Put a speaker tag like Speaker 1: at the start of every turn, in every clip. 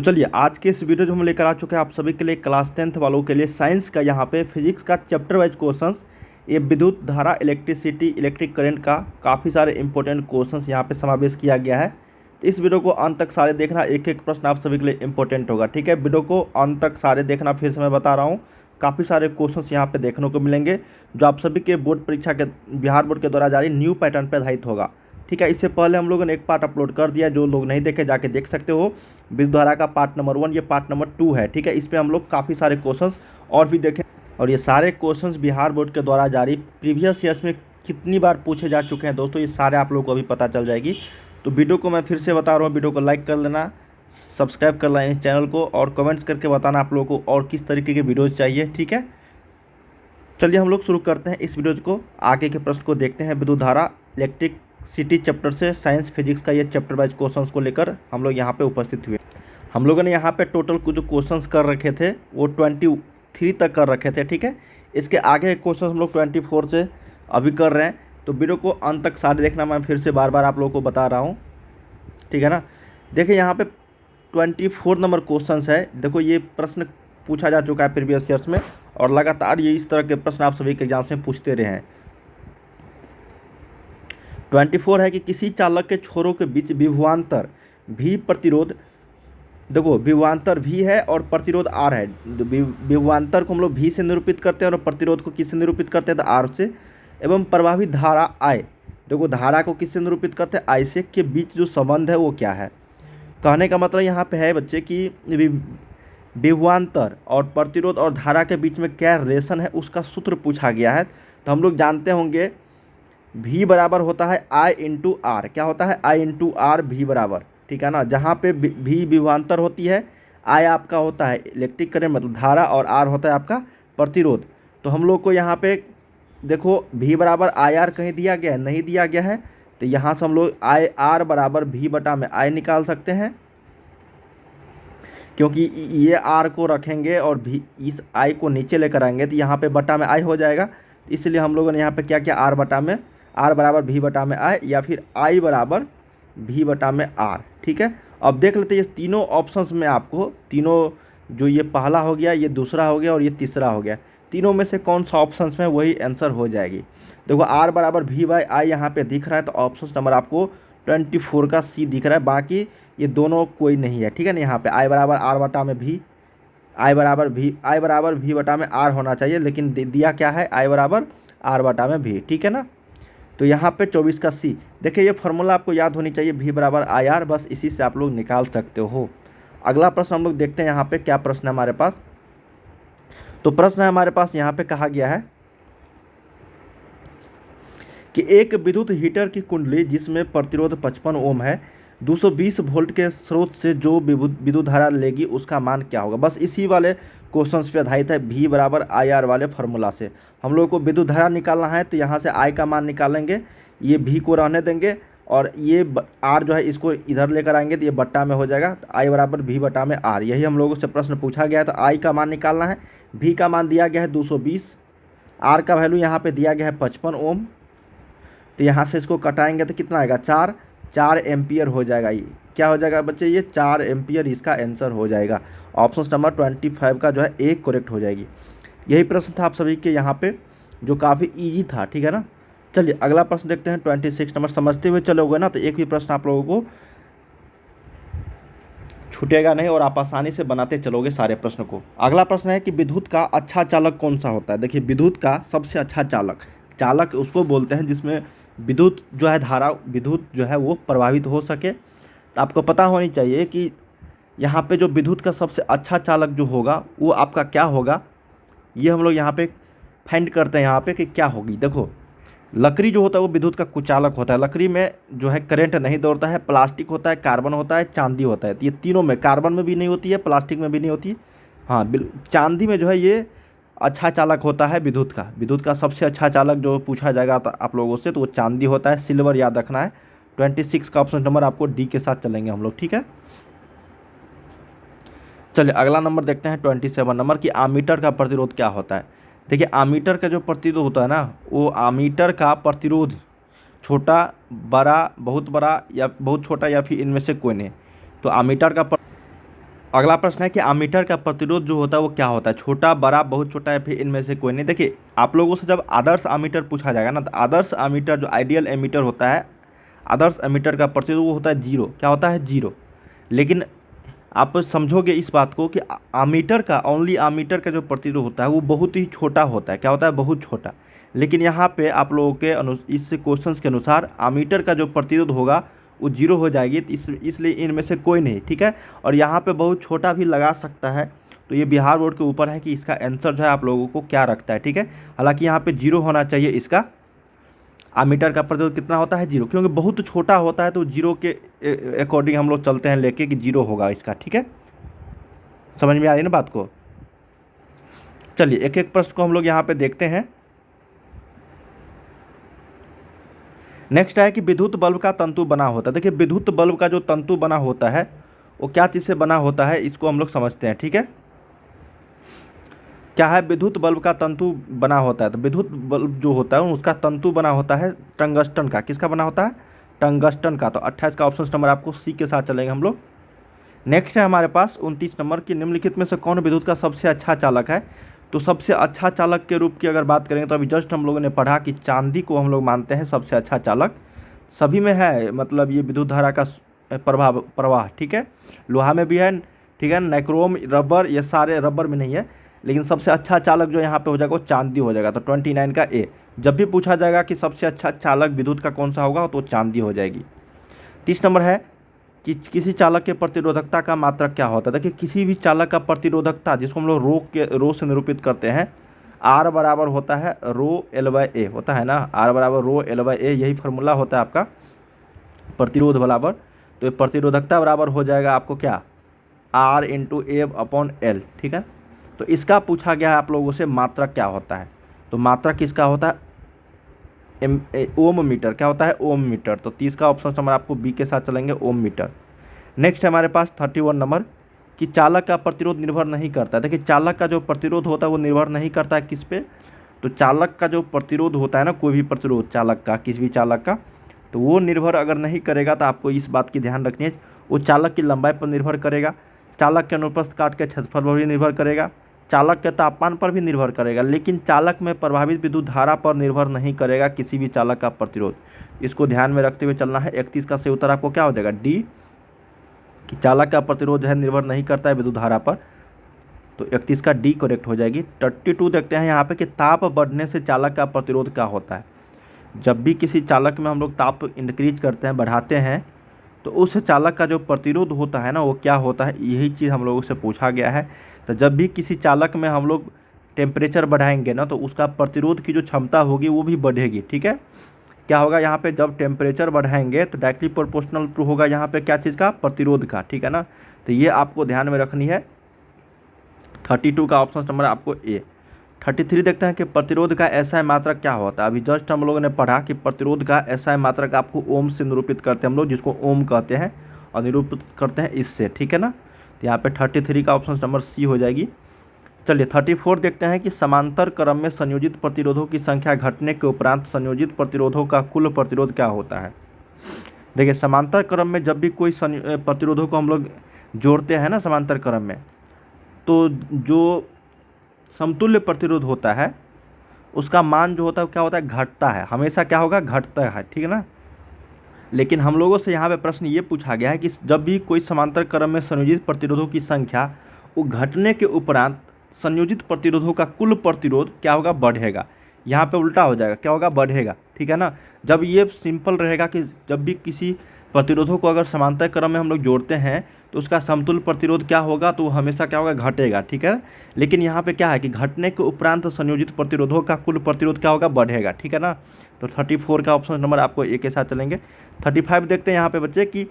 Speaker 1: तो चलिए आज के इस वीडियो जो हम लेकर आ चुके हैं आप सभी के लिए क्लास 10th वालों के लिए साइंस का यहाँ पे फिजिक्स का चैप्टर वाइज क्वेश्चंस। ये विद्युत धारा इलेक्ट्रिसिटी इलेक्ट्रिक करंट का काफ़ी सारे इंपॉर्टेंट क्वेश्चंस यहाँ पे समावेश किया गया है। तो इस वीडियो को अंत तक सारे देखना, एक एक प्रश्न आप सभी के लिए इंपॉर्टेंट होगा। ठीक है, वीडियो को अंत तक सारे देखना, फिर से मैं बता रहा हूँ काफ़ी सारे क्वेश्चंस यहाँ पे देखने को मिलेंगे जो आप सभी के बोर्ड परीक्षा के बिहार बोर्ड के द्वारा जारी न्यू पैटर्न पर आधारित होगा। ठीक है, इससे पहले हम लोगों ने एक पार्ट अपलोड कर दिया, जो लोग नहीं देखे जाके देख सकते हो। विद्युत धारा का पार्ट नंबर 1, ये पार्ट नंबर 2 है। ठीक है, इस पर हम लोग काफ़ी सारे क्वेश्चंस और भी देखें, और ये सारे क्वेश्चंस बिहार बोर्ड के द्वारा जारी प्रीवियस ईयर्स में कितनी बार पूछे जा चुके हैं दोस्तों, ये सारे आप लोगों को अभी पता चल जाएगी। तो वीडियो को मैं फिर से बता रहा हूँ, वीडियो को लाइक कर लेना, सब्सक्राइब कर लेना इस चैनल को, और कमेंट्स करके बताना आप लोगों को और किस तरीके के वीडियोज़ चाहिए। ठीक है, चलिए हम लोग शुरू करते हैं इस वीडियो को। आगे के प्रश्न को देखते हैं। विद्युत धारा इलेक्ट्रिक सिटी चैप्टर से साइंस फिजिक्स का ये चैप्टर वाइज क्वेश्चंस को लेकर हम लोग यहाँ पे उपस्थित हुए। हम लोगों ने यहाँ पे टोटल कुछ जो क्वेश्चंस कर रखे थे वो 23 तक कर रखे थे। ठीक है, इसके आगे क्वेश्चन हम लोग 24 से अभी कर रहे हैं। तो वीडियो को अंत तक सारे देखना, मैं फिर से बार बार आप लोगों को बता रहा हूँ। ठीक है ना, देखिए यहाँ पे 24 नंबर क्वेश्चन है। देखो ये प्रश्न पूछा जा चुका है प्रीवियस ईयर्स में, और लगातार ये इस तरह के प्रश्न आप सभी के एग्जाम में पूछते रहे हैं। 24 है कि किसी चालक के छोरों के बीच विभवांतर भी प्रतिरोध, देखो विभवांतर भी है और प्रतिरोध आर है। विभवांतर को हम लोग भी से निरूपित करते हैं और प्रतिरोध को किससे निरूपित करते हैं, तो आर से। एवं प्रभावी धारा आई, देखो धारा को किससे निरूपित करते हैं, आई से। के बीच जो संबंध है वो क्या है। कहने का मतलब यहाँ पे है बच्चे कि विभवांतर और प्रतिरोध और धारा के बीच में क्या रिलेशन है उसका सूत्र पूछा गया है। तो हम लोग जानते होंगे V बराबर होता है I इंटू आर। क्या होता है, I इंटू आर, V बराबर। ठीक है ना, जहाँ पे V विभवांतर होती है, I आपका होता है इलेक्ट्रिक करंट मतलब धारा, और R होता है आपका प्रतिरोध। तो हम लोग को यहाँ पे देखो V बराबर आई आर कहीं दिया गया है, नहीं दिया गया है। तो यहाँ से हम लोग आई आर बराबर V बटा में I निकाल सकते हैं, क्योंकि ये R को रखेंगे और V इस I को नीचे लेकर आएंगे तो यहाँ पे बटा में I हो जाएगा। इसलिए हम लोगों ने यहाँ पे क्या किया, R बटा में, R बराबर V बटा में I, या फिर I बराबर V बटा में R। ठीक है, अब देख लेते हैं ये तीनों ऑप्शंस में आपको, तीनों जो ये पहला हो गया, ये दूसरा हो गया और ये तीसरा हो गया, तीनों में से कौन सा ऑप्शंस में वही आंसर हो जाएगी। देखो R बराबर V बाई I यहाँ पे दिख रहा है, तो ऑप्शन नंबर आपको 24 का C दिख रहा है। बाकी ये दोनों कोई नहीं है। ठीक है ना, यहाँ पे I बराबर R बटा में V, I बराबर V बटा में R होना चाहिए, लेकिन दिया क्या है, I बराबर R बटा में V। ठीक है ना, तो यहाँ पे 24 का C। देखिए ये फार्मूला आपको याद होनी चाहिए, V बराबर आई आर, बस इसी से आप लोग निकाल सकते हो। अगला प्रश्न हम लोग देखते हैं यहाँ पे क्या प्रश्न है हमारे पास। तो प्रश्न है हमारे पास यहाँ पे कहा गया है कि एक विद्युत हीटर की कुंडली जिसमें प्रतिरोध 55 ओम है, 220 वोल्ट के स्रोत से जो विद्युत धारा लेगी उसका मान क्या होगा। बस इसी वाले क्वेश्चंस पे आधारित है, V बराबर आई आर वाले फार्मूला से। हम लोग को विद्युत धारा निकालना है, तो यहाँ से I का मान निकालेंगे, ये V को रहने देंगे, और ये R जो है इसको इधर लेकर आएंगे तो ये बट्टा में हो जाएगा। तो I बराबर V बटा में R, यही हम लोगों से प्रश्न पूछा गया। तो I का मान निकालना है, V का मान दिया गया है 220, R का वैल्यू यहाँ पर दिया गया है 55 ओम। तो यहाँ से इसको कटाएंगे तो कितना आएगा, 4 एम्पियर हो जाएगा। ये क्या हो जाएगा बच्चे, ये 4 एम्पियर इसका आंसर हो जाएगा। ऑप्शन नंबर 25 का जो है एक करेक्ट हो जाएगी। यही प्रश्न था आप सभी के यहाँ पे, जो काफ़ी इजी था। ठीक है ना, चलिए अगला प्रश्न देखते हैं। 26 नंबर समझते हुए चलोगे ना तो एक भी प्रश्न आप लोगों को छूटेगा नहीं, और आप आसानी से बनाते चलोगे सारे प्रश्न को। अगला प्रश्न है कि विद्युत का अच्छा चालक कौन सा होता है। देखिए विद्युत का सबसे अच्छा चालक उसको बोलते हैं जिसमें विद्युत जो है धारा, विद्युत जो है वो प्रभावित हो सके। तो आपको पता होनी चाहिए कि यहाँ पे जो विद्युत का सबसे अच्छा चालक जो होगा वो आपका क्या होगा, ये हम लोग यहाँ पे फाइंड करते हैं यहाँ पे कि क्या होगी। देखो लकड़ी जो होता है वो विद्युत का कुचालक होता है। लकड़ी में जो है करंट नहीं दौड़ता है, प्लास्टिक होता है, कार्बन होता है, चांदी होता है। तो ये तीनों में, कार्बन में भी नहीं होती है, प्लास्टिक में भी नहीं होती है, हाँ चांदी में जो है ये अच्छा चालक होता है विद्युत का। विद्युत का सबसे अच्छा चालक जो पूछा जाएगा तो आप लोगों से, तो वो चांदी होता है। सिल्वर याद रखना है। 26 का ऑप्शन नंबर आपको डी के साथ चलेंगे हम लोग। ठीक है, चलिए अगला नंबर देखते हैं 27 नंबर की आमीटर का प्रतिरोध क्या होता है। देखिए आमीटर का जो प्रतिरोध होता है ना, वो आमीटर का प्रतिरोध छोटा, बड़ा, बहुत बड़ा या बहुत छोटा, या फिर इनमें से कोई नहीं। तो आमीटर का अगला प्रश्न है कि अमीटर का प्रतिरोध जो होता है वो क्या होता है, छोटा, बड़ा, बहुत छोटा, या फिर इनमें से कोई नहीं। देखिए आप लोगों से जब आदर्श अमीटर पूछा जाएगा ना, तो आदर्श अमीटर जो आइडियल एमीटर होता है, आदर्श एमीटर का प्रतिरोध वो होता है जीरो। क्या होता है? जीरो। लेकिन आप समझोगे इस बात को कि अमीटर का, ओनली अमीटर का जो प्रतिरोध होता है वो बहुत ही छोटा होता है। क्या होता है? बहुत छोटा। लेकिन यहाँ पे आप लोगों के इस क्वेश्चंस के अनुसार अमीटर का जो प्रतिरोध होगा वो जीरो हो जाएगी, तो इसलिए इनमें से कोई नहीं, ठीक है। और यहाँ पे बहुत छोटा भी लगा सकता है, तो ये बिहार बोर्ड के ऊपर है कि इसका आंसर जो है आप लोगों को क्या रखता है, ठीक है। हालांकि यहाँ पे जीरो होना चाहिए, इसका अमीटर का प्रतिरोध कितना होता है? जीरो, क्योंकि बहुत छोटा होता है तो जीरो के अकॉर्डिंग हम लोग चलते हैं लेके कि जीरो होगा इसका, ठीक है। समझ में आ रही है ना बात को? चलिए एक एक प्रश्न को हम लोग यहाँ पे देखते हैं। नेक्स्ट है कि विद्युत बल्ब का तंतु बना होता है। देखिए विद्युत बल्ब का जो तंतु बना होता है वो क्या चीज़ से बना होता है, इसको हम लोग समझते हैं, ठीक है। क्या है? विद्युत बल्ब का तंतु बना होता है, तो विद्युत बल्ब जो होता है उसका तंतु बना होता है टंगस्टन का। किसका बना होता है? टंगस्टन का। तो 28 का ऑप्शन नंबर आपको सी के साथ चलेंगे हम लोग। नेक्स्ट है हमारे पास 29 नंबर की, निम्नलिखित में से कौन विद्युत का सबसे अच्छा चालक है। तो सबसे अच्छा चालक के रूप की अगर बात करेंगे तो अभी जस्ट हम लोगों ने पढ़ा कि चांदी को हम लोग मानते हैं सबसे अच्छा चालक। सभी में है, मतलब ये विद्युत धारा का प्रवाह, ठीक है। लोहा में भी है, ठीक है, नाइक्रोम, रबर, ये सारे रबर में नहीं है। लेकिन सबसे अच्छा चालक जो यहाँ पे हो जाएगा वो चांदी हो जाएगा। तो 29 का ए। जब भी पूछा जाएगा कि सबसे अच्छा चालक विद्युत का कौन सा होगा तो चांदी हो जाएगी। 30 नंबर है कि किसी चालक के प्रतिरोधकता का मात्रक क्या होता है। देखिए किसी भी चालक का प्रतिरोधकता, जिसको हम लोग रो से निरूपित करते हैं, आर बराबर होता है रो एल बाई ए, होता है ना, आर बराबर रो एल बाई ए, यही फार्मूला होता है आपका प्रतिरोध बराबर। तो ये प्रतिरोधकता बराबर हो जाएगा आपको क्या, R into A upon L, ठीक है। तो इसका पूछा गया है आप लोगों से मात्रक क्या होता है। तो मात्रक किसका होता है? ओम मीटर। क्या होता है? ओम मीटर। तो 30 का ऑप्शन नंबर आपको बी के साथ चलेंगे, ओम मीटर। नेक्स्ट है हमारे पास 31 नंबर कि चालक का प्रतिरोध निर्भर नहीं करता है। देखिए चालक का जो प्रतिरोध होता है वो निर्भर नहीं करता है किस पे? तो चालक का जो प्रतिरोध होता है ना, कोई भी प्रतिरोध चालक का, किसी भी चालक का, तो वो निर्भर अगर नहीं करेगा तो आपको इस बात की ध्यान रखनी है, वो चालक की लंबाई पर निर्भर करेगा, चालक के अनुप्रस्थ काट के क्षेत्रफल पर भी निर्भर करेगा, चालक के तापमान पर भी निर्भर करेगा, लेकिन चालक में प्रभावित विद्युत धारा पर निर्भर नहीं करेगा किसी भी चालक का प्रतिरोध। इसको ध्यान में रखते हुए चलना है। 31 का सही उत्तर आपको क्या हो जाएगा? डी, कि चालक का प्रतिरोध जो है निर्भर नहीं करता है विद्युत धारा पर। तो 31 का डी करेक्ट हो जाएगी। 32 देखते हैं यहाँ पे कि ताप बढ़ने से चालक का प्रतिरोध क्या होता है। जब भी किसी चालक में हम लोग ताप इंक्रीज करते हैं, बढ़ाते हैं, तो उस चालक का जो प्रतिरोध होता है ना वो क्या होता है, यही चीज़ हम लोगों से पूछा गया है। तो जब भी किसी चालक में हम लोग टेम्परेचर बढ़ाएंगे ना तो उसका प्रतिरोध की जो क्षमता होगी वो भी बढ़ेगी, ठीक है। क्या होगा यहाँ पे, जब टेम्परेचर बढ़ाएंगे तो डायरेक्टली प्रोपोर्शनल टू होगा यहाँ पे क्या चीज़ का, प्रतिरोध का, ठीक है ना। तो ये आपको ध्यान में रखनी है। 32 का ऑप्शन नंबर आपको ए। 33 देखते हैं कि प्रतिरोध का एसआई मात्रक क्या होता है। अभी जस्ट हम लोगों ने पढ़ा कि प्रतिरोध का एसआई मात्रक आपको ओम से निरूपित करते हैं हम लोग, जिसको ओम कहते हैं, और निरूपित करते हैं इससे, ठीक है ना। तो यहाँ पे 33 का ऑप्शन नंबर सी हो जाएगी। चलिए 34 देखते हैं कि समांतर क्रम में संयोजित प्रतिरोधों की संख्या घटने के उपरांत संयोजित प्रतिरोधों का कुल प्रतिरोध क्या होता है। देखिए समांतर क्रम में जब भी कोई प्रतिरोधों को हम लोग जोड़ते हैं ना समांतर क्रम में, तो जो समतुल्य प्रतिरोध होता है उसका मान जो होता है क्या होता है, घटता है, हमेशा क्या होगा, घटता है, ठीक है ना। लेकिन हम लोगों से यहाँ पे प्रश्न ये पूछा गया है कि जब भी कोई समांतर क्रम में संयोजित प्रतिरोधों की संख्या वो घटने के उपरांत संयोजित प्रतिरोधों का कुल प्रतिरोध क्या होगा, बढ़ेगा। यहाँ पे उल्टा हो जाएगा, क्या होगा, बढ़ेगा, ठीक है ना। जब ये सिंपल रहेगा कि जब भी किसी प्रतिरोधों को अगर समांतर क्रम में हम लोग जोड़ते हैं तो उसका समतुल्य प्रतिरोध क्या होगा, तो हमेशा क्या होगा, घटेगा, ठीक है। लेकिन यहाँ पे क्या है कि घटने के उपरांत संयोजित प्रतिरोधों का कुल प्रतिरोध क्या होगा, बढ़ेगा, ठीक है ना। तो 34 का ऑप्शन नंबर आपको ए के साथ चलेंगे। 35 देखते हैं यहाँ पे बच्चे कि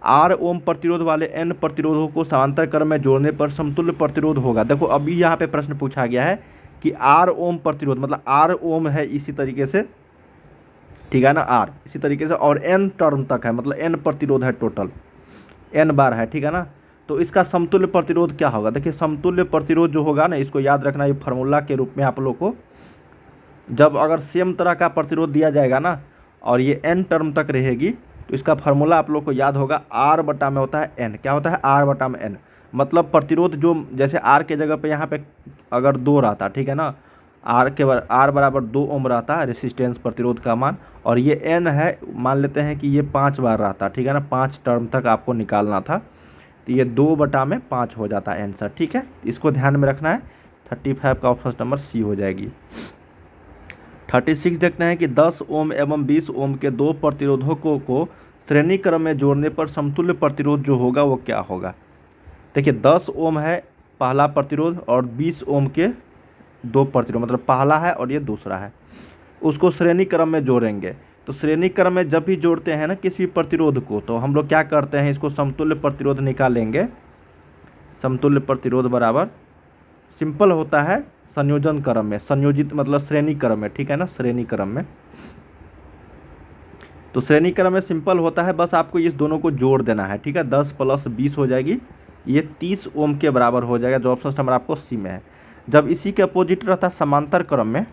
Speaker 1: आर ओम प्रतिरोध वाले एन प्रतिरोधों को समांतर क्रम में जोड़ने पर समतुल्य प्रतिरोध होगा। देखो अभी यहाँ पे प्रश्न पूछा गया है कि आर ओम प्रतिरोध, मतलब आर ओम है इसी तरीके से, ठीक है ना, आर इसी तरीके से, और एन टर्म तक है, मतलब एन प्रतिरोध है, टोटल एन बार है, ठीक है ना। तो इसका समतुल्य प्रतिरोध क्या होगा। देखिए समतुल्य प्रतिरोध जो होगा ना, इसको याद रखना, ये फार्मूला के रूप में आप लोग को, जब अगर सेम तरह का प्रतिरोध दिया जाएगा ना और ये एन टर्म तक रहेगी, तो इसका फार्मूला आप लोग को याद होगा, आर बटा में होता है एन। क्या होता है? आर बटा में एन। मतलब प्रतिरोध जो, जैसे आर के जगह पे यहाँ पे अगर 2 रहता, ठीक है ना, आर बराबर 2 ओम रहता है रेसिस्टेंस प्रतिरोध का मान, और ये एन है, मान लेते हैं कि ये 5 बार रहता, ठीक है ना, 5 टर्म तक आपको निकालना था, तो ये 2 बटा में 5 हो जाता है आंसर। ठीक है, इसको ध्यान में रखना है। 35 का ऑप्शन नंबर सी हो जाएगी। 36 देखते हैं कि 10 ओम एवं 20 ओम के दो प्रतिरोधकों को श्रेणी क्रम में जोड़ने पर समतुल्य प्रतिरोध जो होगा वो क्या होगा। देखिए 10 ओम है पहला प्रतिरोध और 20 ओम के दो प्रतिरोध, मतलब पहला है और ये दूसरा है, उसको श्रेणी क्रम में जोड़ेंगे। तो श्रेणी क्रम में जब भी जोड़ते हैं ना किसी प्रतिरोध को, तो हम लोग क्या करते हैं, इसको समतुल्य प्रतिरोध निकालेंगे। समतुल्य प्रतिरोध बराबर सिंपल होता है संयोजन क्रम में, संयोजित मतलब श्रेणी क्रम में, ठीक है ना, श्रेणी क्रम में। तो श्रेणी क्रम में सिंपल होता है, बस आपको इस दोनों को जोड़ देना है। ठीक है, 10 + 20 हो जाएगी, ये 30 ओम के बराबर हो जाएगा, जो ऑप्शन नंबर आपको सी में है। जब इसी के अपोजिट रहता है समांतर क्रम में,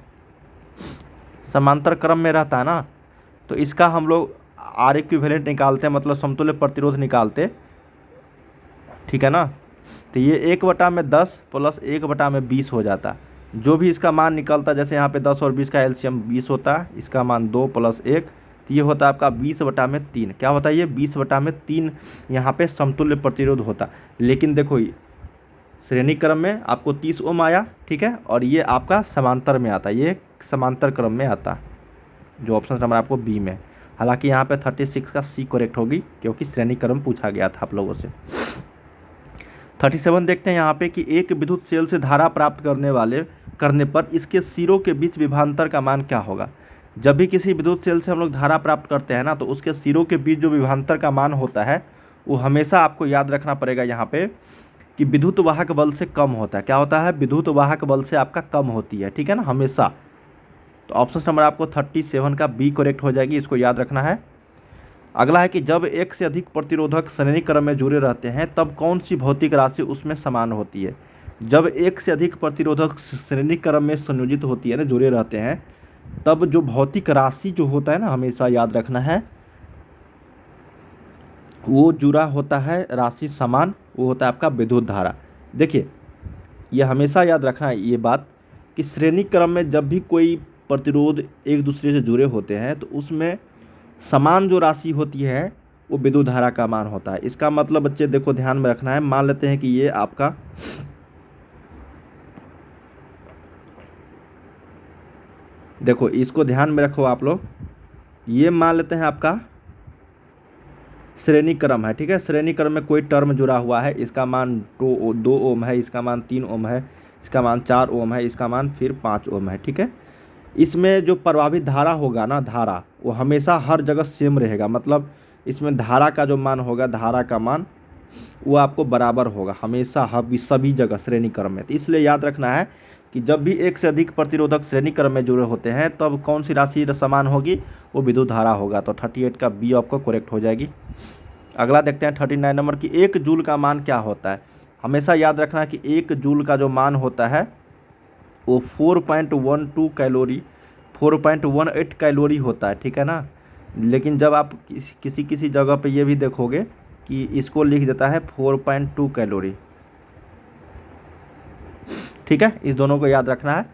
Speaker 1: समांतर क्रम में रहता है ना, तो इसका हम लोग आर इक्विवेलेंट निकालते हैं, मतलब समतुल्य प्रतिरोध निकालते, ठीक है ना। तो ये 1/10 + 1/20 हो जाता, जो भी इसका मान निकलता, जैसे यहाँ पे 10 और 20 का एलसीएम 20 होता है, इसका मान 2 + 1, तो ये होता है आपका 20/3। क्या होता है ये? 20/3 यहाँ पे समतुल्य प्रतिरोध होता। लेकिन देखो श्रेणी क्रम में आपको 30 ओम आया, ठीक है, और ये आपका समांतर में आता, ये समांतर क्रम में आता, जो ऑप्शन नंबर आपको बी में। हालांकि यहाँ पे 36 का सी करेक्ट होगी, क्योंकि श्रेणी क्रम पूछा गया था आप लोगों से। 37 देखते हैं यहाँ पे कि एक विद्युत सेल से धारा प्राप्त करने पर इसके सिरों के बीच विभवांतर का मान क्या होगा। जब भी किसी विद्युत सेल से हम लोग धारा प्राप्त करते हैं ना, तो उसके सिरों के बीच जो विभवांतर का मान होता है, वो हमेशा आपको याद रखना पड़ेगा यहाँ पे कि विद्युत वाहक बल से कम होता है। क्या होता है? विद्युत वाहक बल से आपका कम होती है, ठीक है ना, हमेशा। तो ऑप्शन नंबर आपको 37 का बी करेक्ट हो जाएगी, इसको याद रखना है। अगला है कि जब एक से अधिक प्रतिरोधक श्रेणी क्रम में जुड़े रहते हैं तब कौन सी भौतिक राशि उसमें समान होती है। जब एक से अधिक प्रतिरोधक श्रेणी क्रम में संयोजित होती है ना, जुड़े रहते हैं, तब जो भौतिक राशि जो होता है ना, हमेशा याद रखना है, वो जुड़ा होता है राशि समान, वो होता है आपका विद्युत धारा। देखिए ये हमेशा याद रखना है ये बात कि श्रेणी क्रम में जब भी कोई प्रतिरोध एक दूसरे से जुड़े होते हैं, तो उसमें समान जो राशि होती है वो विद्युत धारा का मान होता है। इसका मतलब बच्चे देखो ध्यान में रखना है, मान लेते हैं कि ये आपका देखो, इसको ध्यान में रखो आप लोग, ये मान लेते हैं आपका श्रेणी क्रम है, ठीक है। श्रेणी क्रम में कोई टर्म जुड़ा हुआ है, इसका मान 2 ओम है, इसका मान 3 ओम है, इसका मान 4 ओम है, इसका मान फिर 5 ओम है, ठीक है। इसमें जो प्रभावित धारा होगा ना, धारा, वो हमेशा हर जगह सेम रहेगा, मतलब इसमें धारा का जो मान होगा, धारा का मान वो आपको बराबर होगा हमेशा सभी जगह श्रेणी क्रम में। तो इसलिए याद रखना है कि जब भी एक से अधिक प्रतिरोधक श्रेणी क्रम में जुड़े होते हैं, तब कौन सी राशि समान होगी, वो विद्युत धारा होगा। तो 38 का बी आपको करेक्ट हो जाएगी। अगला देखते हैं 39 नंबर की 1 जूल का मान क्या होता है। हमेशा याद रखना है कि 1 जूल का जो मान होता है वो 4.12 कैलोरी 4.18 कैलोरी होता है, ठीक है ना। लेकिन जब आप किसी जगह पे ये भी देखोगे कि इसको लिख देता है 4.2 कैलोरी, ठीक है, इस दोनों को याद रखना है।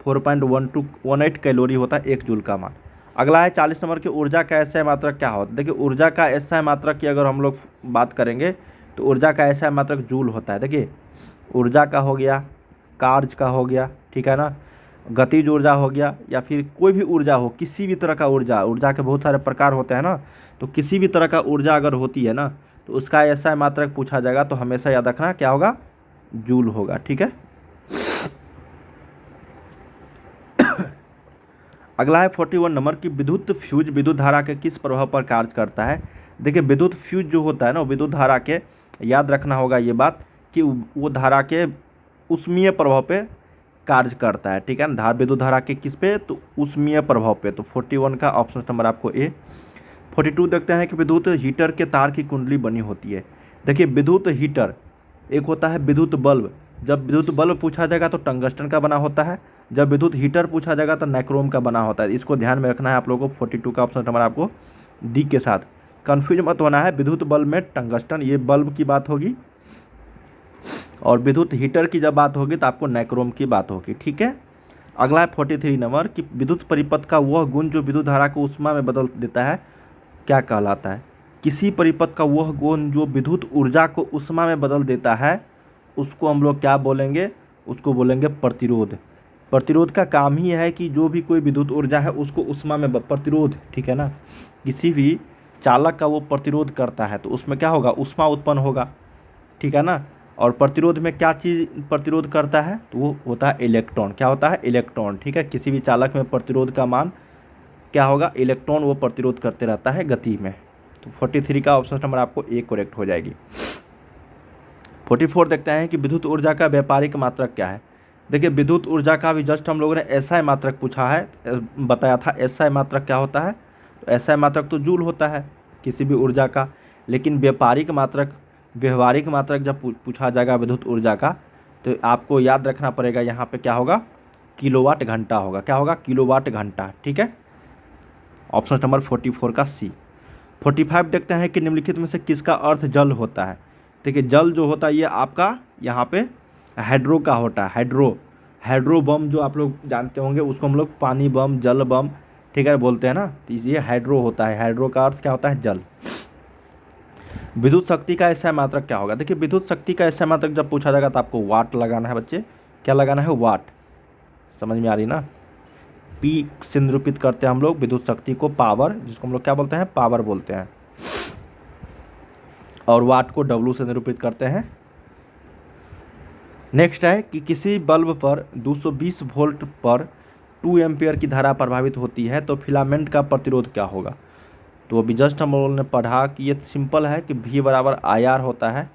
Speaker 1: 4.18 कैलोरी होता है 1 जूल का मान। अगला है 40 नंबर की ऊर्जा का एसआई मात्रक क्या होता है। देखिए ऊर्जा का एसआई मात्रक की अगर हम लोग बात करेंगे, तो ऊर्जा का एसआई मात्रक जूल होता है। देखिए ऊर्जा का हो गया, कार्य का हो गया, ठीक है ना, गतिज ऊर्जा हो गया, या फिर कोई भी ऊर्जा हो, किसी भी तरह का ऊर्जा के बहुत सारे प्रकार होते हैं ना, तो किसी भी तरह का ऊर्जा अगर होती है ना, तो उसका एसआई मात्रक पूछा जाएगा, तो हमेशा याद रखना क्या होगा, जूल होगा, ठीक है। अगला है 41 नंबर की विद्युत फ्यूज विद्युत धारा के किस प्रभाव पर कार्य करता है। देखिए विद्युत फ्यूज जो होता है ना, विद्युत धारा के, याद रखना होगा ये बात कि वो धारा के उष्मीय प्रभाव पे कार्य करता है, ठीक है ना। विद्युत धारा के किस पे, तो उष्मीय प्रभाव पे। तो 41 का ऑप्शन नंबर आपको ए। 42 देखते हैं कि विद्युत हीटर के तार की कुंडली बनी होती है। देखिए विद्युत हीटर एक होता है विद्युत बल्ब, जब विद्युत बल्ब पूछा जाएगा तो टंगस्टन का बना होता है, जब विद्युत हीटर पूछा जाएगा तो नाइक्रोम का बना होता है। इसको ध्यान में रखना है आप लोगों को। 42 का ऑप्शन नंबर आपको डी के साथ कन्फ्यूज मत होना है, विद्युत बल्ब में टंगस्टन, ये बल्ब की बात होगी, और विद्युत हीटर की जब बात होगी तो आपको नाइक्रोम की बात होगी, ठीक है। अगला है 43 नंबर कि विद्युत परिपथ का वह गुण जो विद्युत धारा को ऊष्मा में बदल देता है क्या कहलाता है। किसी परिपथ का वह गुण जो विद्युत ऊर्जा को ऊष्मा में बदल देता है उसको हम लोग क्या बोलेंगे, उसको बोलेंगे प्रतिरोध। प्रतिरोध का काम ही है कि जो भी कोई विद्युत ऊर्जा है उसको ऊष्मा में प्रतिरोध, ठीक है ना, किसी भी चालक का वो प्रतिरोध करता है तो उसमें क्या होगा, ऊष्मा उत्पन्न होगा, ठीक है ना। और प्रतिरोध में क्या चीज़ प्रतिरोध करता है, तो वो होता है इलेक्ट्रॉन। क्या होता है, इलेक्ट्रॉन, ठीक है। किसी भी चालक में प्रतिरोध का मान क्या होगा, इलेक्ट्रॉन वो प्रतिरोध करते रहता है गति में। तो 43 का ऑप्शन नंबर आपको ए करेक्ट हो जाएगी। 44 देखते हैं कि विद्युत ऊर्जा का व्यापारिक मात्रक क्या है। देखिए विद्युत ऊर्जा का भी जस्ट हम लोगों ने एसआई मात्रक पूछा है, बताया था एसआई मात्रक क्या होता है, तो एसआई मात्रक तो जूल होता है किसी भी ऊर्जा का। लेकिन व्यापारिक मात्रक, व्यवहारिक मात्रक जब पूछा जाएगा विद्युत ऊर्जा का तो आपको याद रखना पड़ेगा, यहाँ पे क्या होगा, किलोवाट घंटा होगा। क्या होगा, किलोवाट घंटा, ठीक है। ऑप्शन नंबर 44 का सी। 45 देखते हैं कि निम्नलिखित में से किसका अर्थ जल होता है। देखिए जल जो होता है ये आपका यहाँ पे हाइड्रो का होता है, हाइड्रो बम जो आप लोग जानते होंगे उसको हम लोग पानी बम, जल बम, ठीक है, बोलते हैं ना, तो ये हाइड्रो होता है। हाइड्रो का अर्थ क्या होता है, जल। विद्युत शक्ति का एसआई मात्रक क्या होगा। देखिए विद्युत शक्ति का एसआई मात्रक जब पूछा जाएगा तो आपको वाट लगाना है बच्चे। क्या लगाना है, वाट। समझ में आ रही ना। पी से निरूपित करते हैं हम लोग विद्युत शक्ति को, पावर, जिसको हम लोग क्या बोलते हैं, पावर बोलते हैं। और वाट को डब्लू से निरूपित करते हैं। नेक्स्ट है कि किसी बल्ब पर 220 वोल्ट पर 2 एम्पियर की धारा प्रभावित होती है तो फिलामेंट का प्रतिरोध क्या होगा। तो अभी जस्ट हम लोगों ने पढ़ा कि ये सिंपल है कि V बराबर IR होता है।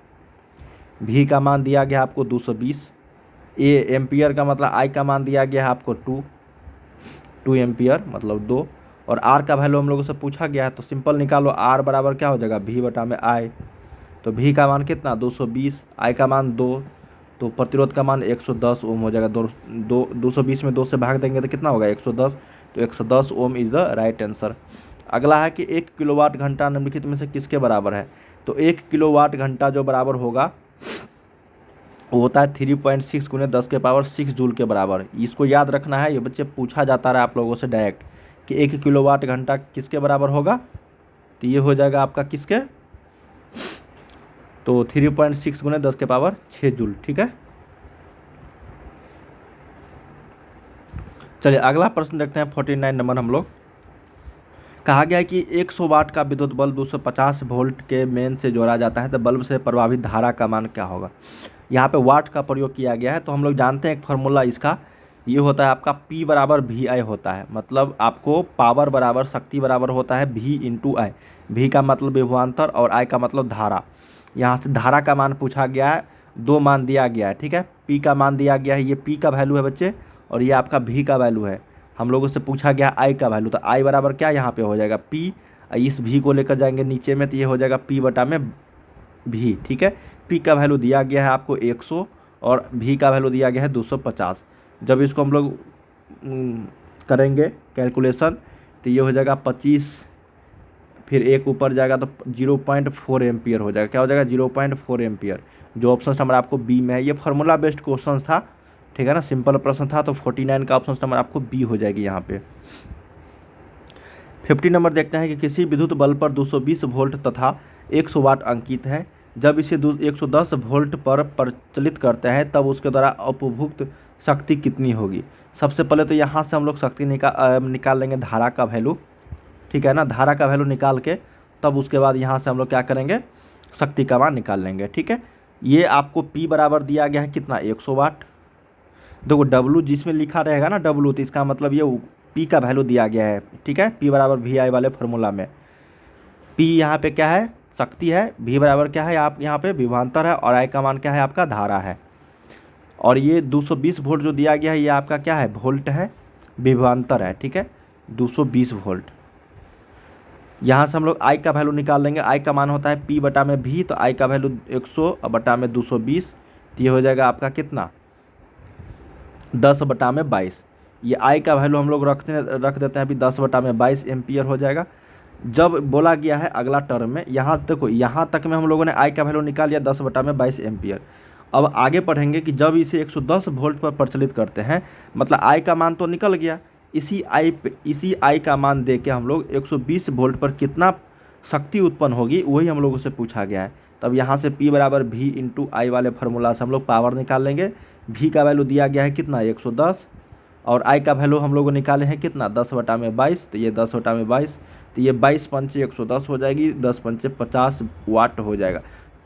Speaker 1: V का मान दिया गया आपको 220, ए एम्पियर का मतलब I का मान दिया गया है आपको 2 एम्पियर मतलब 2, और R का वैल्यू हम लोगों से पूछा गया है तो सिंपल निकालो, R बराबर क्या हो जाएगा, V बटा में I। तो V का मान कितना 220, I का मान 2, तो प्रतिरोध का मान 110 ओम हो जाएगा। 220 में 2 से भाग देंगे तो कितना होगा, 110। तो 110 ओम इज़ द राइट आंसर। अगला है कि 1 किलोवाट घंटा निम्नलिखित में से किसके बराबर है। तो 1 किलोवाट घंटा जो बराबर होगा वो होता है 3.6 गुने 10 के पावर 6 जूल के बराबर। इसको याद रखना है, ये बच्चे पूछा जाता रहा आप लोगों से डायरेक्ट कि 1 किलोवाट घंटा किसके बराबर होगा, तो ये हो जाएगा आपका किसके, तो 3.6 गुने 10 के पावर 6 जूल, ठीक है। चलिए अगला प्रश्न देखते हैं 49 नंबर। हम लोग कहा गया है कि 100 वाट का विद्युत बल्ब 250 वोल्ट के मेन से जोड़ा जाता है तो बल्ब से प्रभावित धारा का मान क्या होगा। यहाँ पे वाट का प्रयोग किया गया है, तो हम लोग जानते हैं एक फार्मूला इसका, ये होता है आपका P बराबर VI होता है। मतलब आपको पावर बराबर शक्ति बराबर होता है V इंटू आई। V का मतलब विभवांतर और I का मतलब धारा। यहाँ से धारा का मान पूछा गया है, 2 मान दिया गया है, ठीक है। P का मान दिया गया है, ये P का वैल्यू है बच्चे, और ये आपका V का वैल्यू है। हम लोगों से पूछा गया I का वैल्यू, तो I बराबर क्या यहाँ पे हो जाएगा P, इस V को लेकर जाएंगे नीचे में तो ये हो जाएगा P बटा में V, ठीक है। P का वैल्यू दिया गया है आपको 100 और V का वैल्यू दिया गया है 250। जब इसको हम लोग करेंगे कैलकुलेशन तो ये हो जाएगा 25, फिर एक ऊपर जाएगा तो 0.4 एम्पियर हो जाएगा। क्या हो जाएगा, 0.4 एम्पियर। जो ऑप्शन नंबर आपको बी में है, ये फार्मूला बेस्ड क्वेश्चन था, ठीक है ना, सिंपल प्रश्न था। तो 49 का ऑप्शन नंबर आपको बी हो जाएगी यहाँ पे। 50 नंबर देखते हैं कि किसी विद्युत बल्ब पर 220 वोल्ट तथा 100 वाट अंकित है। जब इसे 110 वोल्ट पर प्रचलित करते हैं तब उसके द्वारा अपभुक्त शक्ति कितनी होगी। सबसे पहले तो यहाँ से हम लोग शक्ति निकाल लेंगे, धारा का वैल्यू, ठीक है ना। धारा का वैल्यू निकाल के तब उसके बाद यहाँ से हम लोग क्या करेंगे, शक्ति का मान निकाल लेंगे, ठीक है। ये आपको P बराबर दिया गया है कितना, 100 वाट। देखो W जिसमें लिखा रहेगा ना W, तो इसका मतलब ये P का वैल्यू दिया गया है, ठीक है। P बराबर VI वाले फार्मूला में P यहाँ पे क्या है, शक्ति है, V बराबर क्या है आप यहाँ पे विभवांतर है, और I का मान क्या है आपका धारा है। और ये 220 वोल्ट जो दिया गया है ये आपका क्या है, वोल्ट है, विभवांतर है, ठीक है, 220 वोल्ट। यहाँ से हम लोग I का वैल्यू निकाल लेंगे। I का मान होता है P बटा में V, तो I का वैल्यू 100 बटा में 220, तो ये हो जाएगा आपका कितना, 10 बटा में 22। ये I का वैल्यू हम लोग रख देते हैं अभी 10 बटा में 22 एम्पियर हो जाएगा। जब बोला गया है अगला टर्म में, यहाँ से देखो यहाँ तक में हम लोगों ने आई का वैल्यू निकाल लिया 10/22 एम्पियर। अब आगे पढ़ेंगे कि जब इसे 110 वोल्ट पर प्रचलित करते हैं, मतलब आई का मान तो निकल गया, इसी आई का मान दे के हम लोग 120 वोल्ट पर कितना शक्ति उत्पन्न होगी वही हम लोगों से पूछा गया है। तब यहाँ से P बराबर V इंटू आई वाले फार्मूला से हम लोग पावर निकाल लेंगे। V का वैल्यू दिया गया है कितना 110, और I का वैल्यू हम लोग निकाले हैं कितना 10/22, तो ये 10/22, तो ये 22 पंचे 110 हो जाएगी, 10 पंचे 50 वाट हो जाएगा।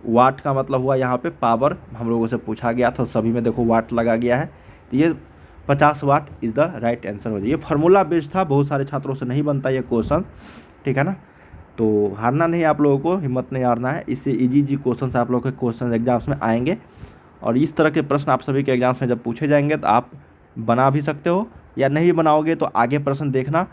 Speaker 1: वाट का मतलब हुआ यहाँ पे पावर हम लोगों से पूछा गया था, सभी में देखो वाट लगा गया है, तो ये 50 what is the right answer हो जाए। ये फार्मूला बेस्ड था, बहुत सारे छात्रों से नहीं बनता ये क्वेश्चन, ठीक है ना। तो हारना नहीं, आप लोगों को हिम्मत नहीं हारना है। इससे इजी क्वेश्चन आप लोगों के क्वेश्चन एग्जाम्स में आएंगे, और इस तरह के प्रश्न आप सभी के एग्जाम्स में जब पूछे जाएंगे तो आप बना भी सकते हो, या नहीं बनाओगे तो आगे प्रश्न देखना,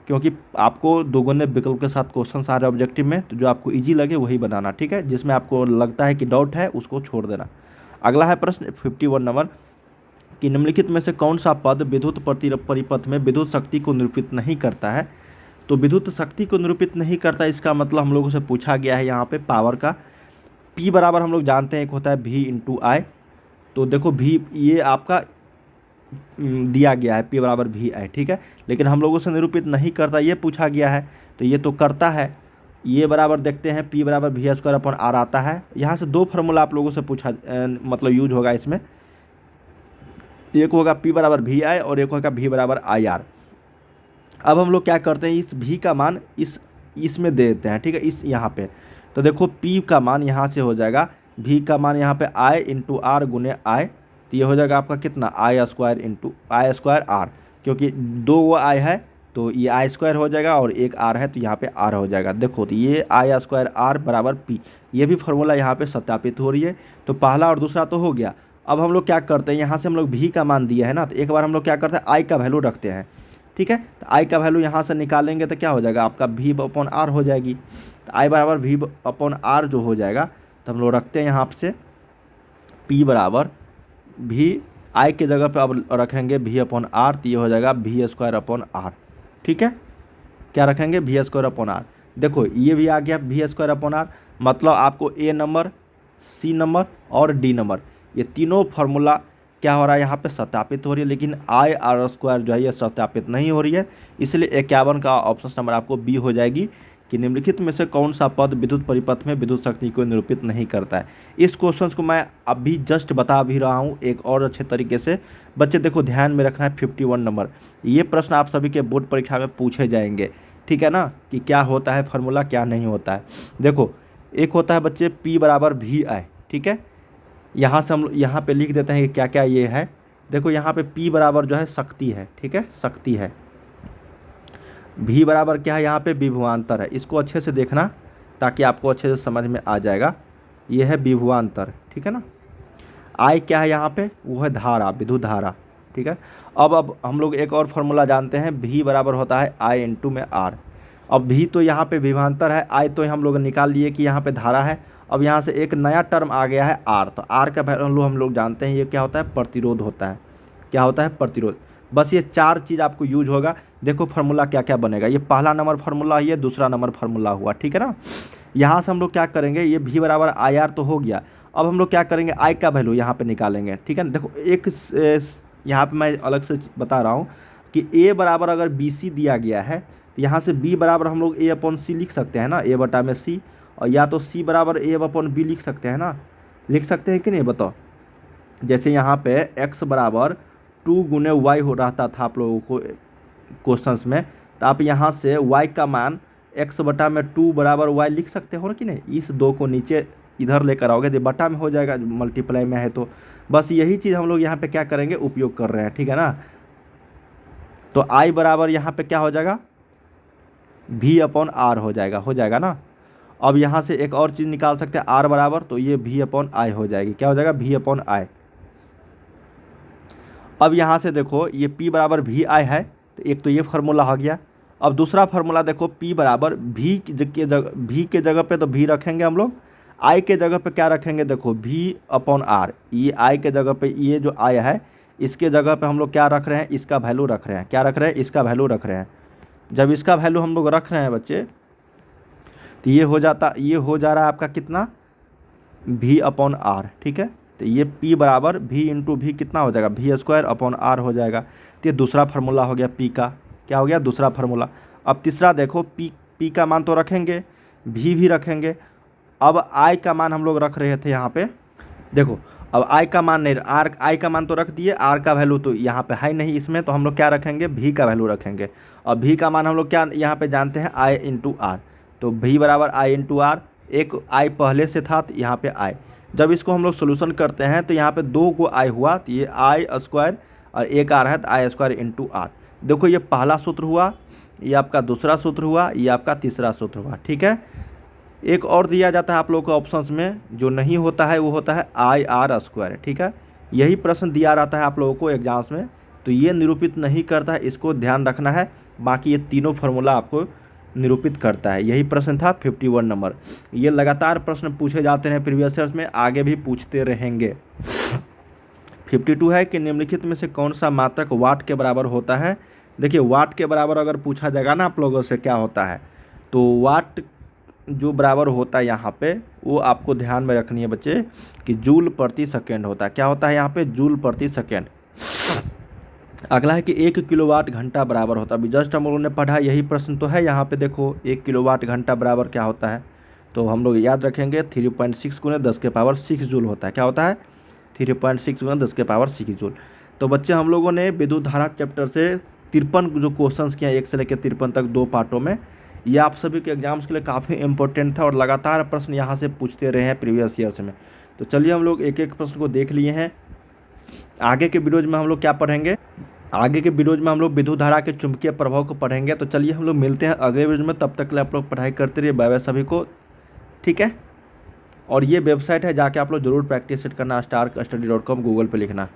Speaker 1: क्योंकि आपको दोगुने विकल्प के साथ क्वेश्चन आ रहे ऑब्जेक्टिव में, तो जो आपको इजी लगे वही बनाना, ठीक है। जिसमें आपको लगता है कि डाउट है उसको छोड़ देना। अगला है प्रश्न 51 नंबर कि निम्नलिखित में से कौन सा पद विद्युत परिपथ में विद्युत शक्ति को निरूपित नहीं करता है। तो विद्युत शक्ति को निरूपित नहीं करता, इसका मतलब हम लोगों से पूछा गया है यहाँ पे पावर का। P बराबर हम लोग जानते हैं एक होता है V इंटू आई, तो देखो V ये आपका दिया गया है P बराबर V आई, ठीक है, लेकिन हम लोगों से निरूपित नहीं करता ये पूछा गया है, तो ये तो करता है। ये बराबर देखते हैं P बराबर V² R आता है। यहाँ से दो फार्मूला आप लोगों से पूछा मतलब यूज होगा इसमें, एक होगा P बराबर V आई और एक होगा V बराबर IR। अब हम लोग क्या करते हैं, इस V का मान इसमें दे देते हैं, ठीक है, इस यहाँ पे। तो देखो P का मान यहाँ से हो जाएगा, V का मान यहाँ पे I इंटू R गुने I, तो ये हो जाएगा आपका कितना I² इंटू I² R, क्योंकि दो वो I है तो ये I² हो जाएगा और एक R है तो यहाँ पे R हो जाएगा। देखो तो ये I² R बराबर P, ये भी फार्मूला यहाँ पे सत्यापित हो रही है। तो पहला और दूसरा तो हो गया। अब हम लोग क्या करते हैं, यहाँ से हम लोग V का मान दिया है ना, तो एक बार हम लोग क्या करते हैं I का वैल्यू रखते हैं, ठीक है। तो I का वैल्यू यहाँ से निकालेंगे तो क्या हो जाएगा आपका V/R हो जाएगी। तो I बराबर V/R जो हो जाएगा, तो हम लोग रखते हैं यहाँ से P बराबर V, I के जगह पे अब रखेंगे V/R, तो ये हो जाएगा V²/R, ठीक है। क्या रखेंगे V²/R। देखो ये भी आ गया V²/R, मतलब आपको A नंबर, C नंबर और D नंबर ये तीनों फार्मूला क्या हो रहा है यहाँ पे सत्यापित हो रही है, लेकिन IR² जो है ये सत्यापित नहीं हो रही है। इसलिए 51 का ऑप्शन नंबर आपको B हो जाएगी कि निम्नलिखित में से कौन सा पद विद्युत परिपथ में विद्युत शक्ति को निरूपित नहीं करता है। इस क्वेश्चन को मैं अभी जस्ट बता भी रहा हूँ एक और अच्छे तरीके से। बच्चे देखो ध्यान में रखना है 51 नंबर, ये प्रश्न आप सभी के बोर्ड परीक्षा में पूछे जाएंगे, ठीक है ना, कि क्या होता है फार्मूला क्या नहीं होता है। देखो एक होता है बच्चे P बराबर V आई, ठीक है, यहाँ से हम यहाँ पे लिख देते हैं कि क्या क्या ये है। देखो यहाँ पे P बराबर जो है शक्ति है, ठीक है, शक्ति है। V बराबर क्या है यहाँ पे विभवांतर है, इसको अच्छे से देखना ताकि आपको अच्छे से समझ में आ जाएगा। ये है विभवांतर, ठीक है ना। I क्या है यहाँ पे, वो है धारा, विद्युत धारा, ठीक है। अब हम लोग एक और फार्मूला जानते हैं, V बराबर होता है I इंटू में R। अब V तो यहाँ पे विभवांतर है, I तो हम लोग निकाल लिए कि यहाँ पे धारा है। अब यहाँ से एक नया टर्म आ गया है R, तो R का वैल्यू हम लोग जानते हैं ये क्या होता है, प्रतिरोध होता है। क्या होता है, प्रतिरोध। बस ये चार चीज़ आपको यूज होगा। देखो फार्मूला क्या क्या बनेगा, ये पहला नंबर फार्मूला, ये दूसरा नंबर फार्मूला हुआ, ठीक है ना। यहाँ से हम लोग क्या करेंगे, ये V बराबर IR तो हो गया। अब हम लोग क्या करेंगे, I का वैल्यू यहाँ पे निकालेंगे, ठीक है ना। देखो एक यहाँ पे मैं अलग से बता रहा हूँ कि A बराबर अगर BC दिया गया है तो यहाँ से B बराबर हम लोग A/C लिख सकते हैं ना, A/C, और या तो C बराबर A/B लिख सकते हैं ना, लिख सकते हैं कि नहीं बताओ। जैसे यहाँ पे X बराबर 2 गुने Y हो रहता था आप लोगों को क्वेश्चंस में, तो आप यहाँ से Y का मान X/2 बराबर Y लिख सकते हो ना कि नहीं। इस दो को नीचे इधर लेकर आओगे तो बटा में हो जाएगा, मल्टीप्लाई में है तो। बस यही चीज़ हम लोग यहाँ पे क्या करेंगे, उपयोग कर रहे हैं, ठीक है ना। तो I बराबर यहाँ पे क्या हो जाएगा, V/R हो जाएगा ना। अब यहाँ से एक और चीज़ निकाल सकते हैं R बराबर, तो ये V/I हो जाएगी। क्या हो जाएगा, V/I। अब यहाँ से देखो ये P बराबर VI है, तो एक तो ये फार्मूला हो गया। अब दूसरा फार्मूला देखो, P बराबर V के जगह पे तो V रखेंगे हम लोग, I के जगह पे क्या रखेंगे, देखो V/R। ये I के जगह पे ये जो I है इसके जगह पे हम लोग क्या रख रहे हैं, इसका वैल्यू रख रहे हैं। क्या रख रहे हैं, इसका वैल्यू रख रहे हैं। जब इसका वैल्यू हम लोग रख रहे हैं बच्चे, तो ये हो जा रहा है आपका कितना, V/R, ठीक है। तो ये P बराबर V/V कितना हो जाएगा, V² हो जाएगा। तो ये दूसरा फार्मूला हो गया P का, क्या हो गया, दूसरा फार्मूला। अब तीसरा देखो, P का मान तो रखेंगे, V भी रखेंगे। अब I का मान हम लोग रख रहे थे यहाँ पे, देखो अब I का मान नहीं, I का मान तो रख दिए, R का वैल्यू तो यहाँ पे है नहीं इसमें, तो हम लोग क्या रखेंगे, V का वैल्यू रखेंगे। और V का मान हम लोग क्या यहाँ पे जानते हैं, I/R। तो V बराबर I/R, एक I पहले से था तो यहाँ पे I। जब इसको हम लोग सोल्यूशन करते हैं तो यहाँ पे 2 को I हुआ, तो ये I² और एक R है तो I² R। देखो ये पहला सूत्र हुआ, ये आपका दूसरा सूत्र हुआ, ये आपका तीसरा सूत्र हुआ, ठीक है। एक और दिया जाता है आप लोगों को ऑप्शंस में, जो नहीं होता है वो होता है IR², ठीक है। यही प्रश्न दिया रहता है आप लोगों को एग्जाम्स में, तो ये निरूपित नहीं करता है, इसको ध्यान रखना है। बाकी ये तीनों फार्मूला आपको निरूपित करता है। यही प्रश्न था 51 नंबर। ये लगातार प्रश्न पूछे जाते हैं प्रीवियस ईयर्स में, आगे भी पूछते रहेंगे। 52 है कि निम्नलिखित में से कौन सा मात्रक वाट के बराबर होता है। देखिए वाट के बराबर अगर पूछा जाएगा ना आप लोगों से क्या होता है, तो वाट जो बराबर होता है यहाँ पे, वो आपको ध्यान में रखनी है बच्चे कि जूल प्रति सेकेंड होता है। क्या होता है यहाँ पे, जूल प्रति सेकेंड। अगला है कि 1 किलोवाट घंटा बराबर होता है। अभी जस्ट हम लोगों ने पढ़ा, यही प्रश्न तो है यहाँ पे। देखो 1 किलोवाट घंटा बराबर क्या होता है, तो हम लोग याद रखेंगे 3.6 × 10⁶ जूल होता है। क्या होता है, 3.6 × 10⁶ जूल। तो बच्चे हम लोगों ने विद्युत धारा चैप्टर से 53 जो क्वेश्चंस किए 1 से लेकर 53 तक 2 पार्टों में, ये आप सभी के एग्जाम्स के लिए काफ़ी इंपॉर्टेंट था और लगातार प्रश्न यहाँ से पूछते रहे हैं प्रीवियस ईयर्स में। तो चलिए हम लोग एक एक प्रश्न को देख लिए हैं। आगे के वीडियोज में हम लोग क्या पढ़ेंगे, आगे के वीडियोज में हम लोग विद्युत धारा के चुंबकीय प्रभाव को पढ़ेंगे। तो चलिए हम लोग मिलते हैं अगले वीडियो में, तब तक के लिए आप लोग पढ़ाई करते रहिए। बाय बाय सभी को, ठीक है। और ये वेबसाइट है, जाके आप लोग जरूर प्रैक्टिस करना, starkstudy.com गूगल पे लिखना।